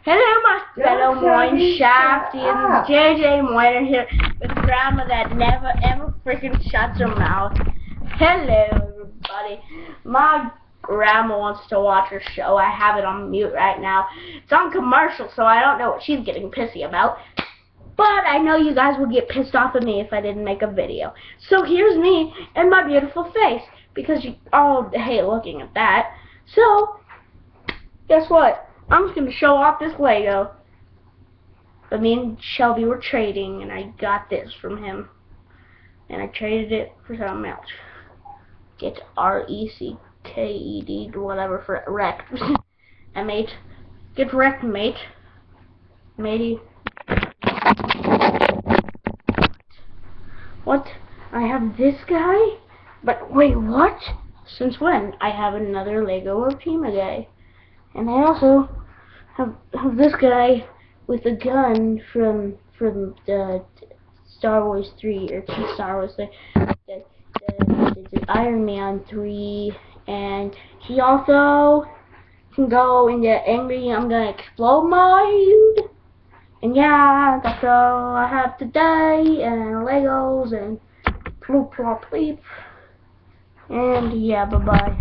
Hello, my fellow Moin Shaftians. JJ Moiner here with Grandma that never ever freaking shuts her mouth. Hello, everybody. My grandma wants to watch her show. I have it on mute right now. It's on commercial, so I don't know what she's getting pissy about. But I know you guys would get pissed off at me if I didn't make a video. So here's me and my beautiful face, because you all hate looking at that. So, guess what? I'm just going to show off this Lego. But me and Shelby were trading, and I got this from him. And I traded it for something else. Get R-E-C-K-E-D, whatever, for wrecked. And mate. Get wrecked, mate. Matey. What? I have this guy? But wait, what? Since when? I have another Lego or Pima guy. And I also have this guy with a gun from the Star Wars 3 or Star Wars 3, the Iron Man 3, and he also can go in the angry I'm gonna explode mode. And yeah, that's all I have today, and Legos and ploop plop bleep. And yeah, bye bye.